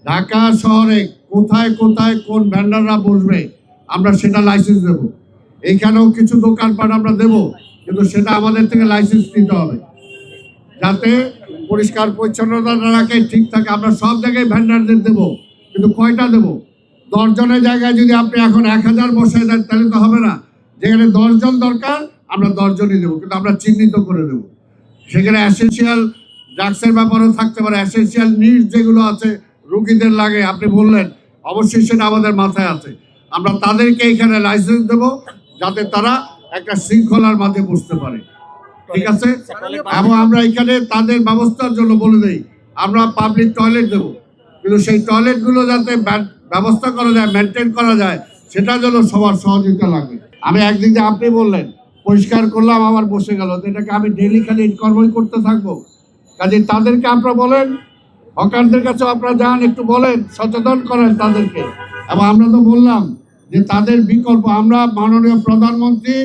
ঢাকা শহরে কোথায় কোথায় কোন ভ্যান্ডাররা বসবে আমরা সেটা লাইসেন্স দেব। এইখানেও কিছু দোকানপাট আমরা দেব, কিন্তু সেটা আমাদের থেকে লাইসেন্স নিতে হবে, যাতে পরিষ্কার পরিচ্ছন্নতা রাখে, ঠিক থাকে। আমরা সব জায়গায় ভ্যান্ডারদের দেবো, কিন্তু কয়টা দেব? 10 জনের জায়গায় যদি আপনি এখন 1000 বসায় দেন তাহলে তো হবে না। যেখানে 10 জন দরকার আমরা 10 জনই দেবো, কিন্তু আমরা চিহ্নিত করে দেবো। সেখানে অ্যাসেনশিয়াল ড্রাগসের ব্যাপারও থাকতে পারে, অ্যাসেনশিয়াল নিডস যেগুলো আছে রুগীদের লাগে, আপনি বললেন, অবশ্যই সেটা আমাদের মাথায় আছে। আমরা তাদেরকে এখানে লাইসেন্স দেবো, যাতে তারা একটা শৃঙ্খলার মাঝে বসতে পারে, ঠিক আছে? এবং আমরা এখানে তাদের ব্যবস্থার জন্য বলে দেই আমরা পাবলিক টয়লেট দেবো, কিন্তু সেই টয়লেটগুলো যাতে ব্যবস্থা করা যায়, মেনটেন করা যায়, সেটার জন্য সবার সহযোগিতা লাগবে। আমি একদিক দিয়ে আপনি বললেন পরিষ্কার করলাম আবার বসে গেল, এটাকে আমি ডেইলি খালি ইনকর্মই করতে থাকবো? কাজে তাদেরকে আপনারা বলেন, হকারদের কাছেও আপনারা যান, একটু বলেন, সচেতন করেন তাদেরকে। এবং আমরা তো বললাম যে তাদের বিকল্প, আমরা মাননীয় প্রধানমন্ত্রী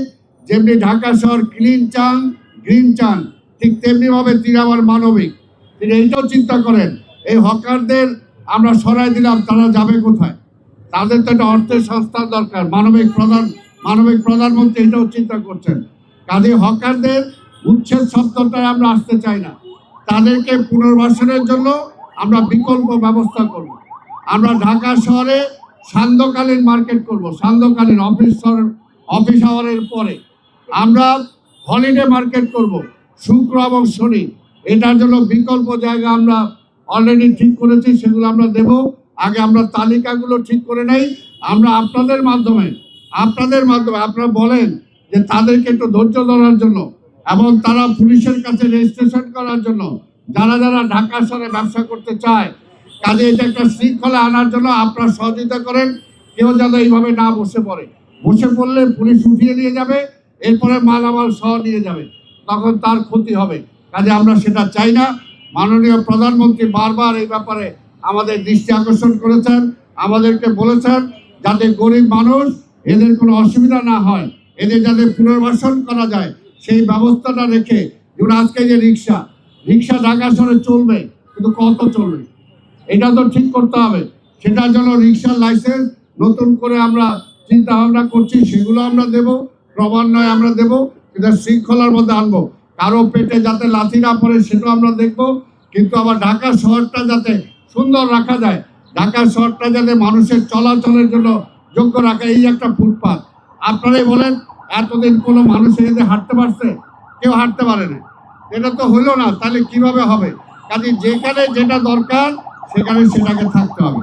যেমনি ঢাকা শহর ক্লিন চান, গ্রিন চান, ঠিক তেমনি ভাবে তিনি আবার মানবিক। তিনি এইটাও চিন্তা করেন, এই হকারদের আমরা সরাই দিলাম, তারা যাবে কোথায়? তাদের তো একটা অর্থের সংস্থান দরকার। মানবিক প্রধানমন্ত্রী এটাও চিন্তা করছেন। কাজে হকারদের উচ্ছেদ শব্দটায় আমরা আসতে চাই না, তাদেরকে পুনর্বাসনের জন্য আমরা বিকল্প ব্যবস্থা করব। আমরা ঢাকা শহরে সান্ধ্যকালীন মার্কেট করব, সান্ধ্যকালীন অফিস আওয়ারের পরে আমরা হলিডে মার্কেট করব, শুক্র এবং শনি। এটার জন্য বিকল্প জায়গা আমরা অলরেডি ঠিক করেছি, সেগুলো আমরা দেব। আগে আমরা তালিকাগুলো ঠিক করে নেই। আমরা আপনাদের মাধ্যমে আপনারা বলেন যে তাদেরকে একটু ধৈর্য ধরার জন্য এবং তারা পুলিশের কাছে রেজিস্ট্রেশন করার জন্য, যারা যারা ঢাকা শহরে ব্যবসা করতে চায়। কাজে এটা একটা শৃঙ্খলা আনার জন্য আপনারা সহযোগিতা করেন। কেউ যেন এইভাবে না বসে পড়লে পুলিশ উঠিয়ে নিয়ে যাবে, এরপরে মালামাল সহ নিয়ে যাবে, তখন তার ক্ষতি হবে। কাজে আমরা সেটা চাই না। মাননীয় প্রধানমন্ত্রী বারবার এই ব্যাপারে আমাদের দৃষ্টি আকর্ষণ করেছেন, আমাদেরকে বলেছেন যাতে গরিব মানুষ এদের কোনো অসুবিধা না হয়, এদের যাতে পুনর্বাসন করা যায় সেই ব্যবস্থাটা রেখে। যেমন আজকে যে রিক্সা ঢাকা শহরে চলবে, কিন্তু কত চলবে এটা তো ঠিক করতে হবে। সেটার জন্য রিক্সার লাইসেন্স নতুন করে আমরা চিন্তা ভাবনা করছি, সেগুলো আমরা দেব, ক্রমান্বয়ে আমরা দেব, কিন্তু শৃঙ্খলার মধ্যে আনবো। কারো পেটে যাতে লাথি না পড়ে সেটাও আমরা দেখব, কিন্তু আবার ঢাকা শহরটা যাতে সুন্দর রাখা যায়, ঢাকা শহরটা যাতে মানুষের চলাচলের জন্য যোগ্য রাখা। এই একটা ফুটপাথ, আপনারাই বলেন, এতদিন কোনো মানুষ এখানে হাঁটতে পারছে? কেউ হাঁটতে পারে না। এটা তো হলো না, তাহলে কিভাবে হবে? কাজে যেখানে যেটা দরকার সেখানে সেটাকে থাকতে হবে।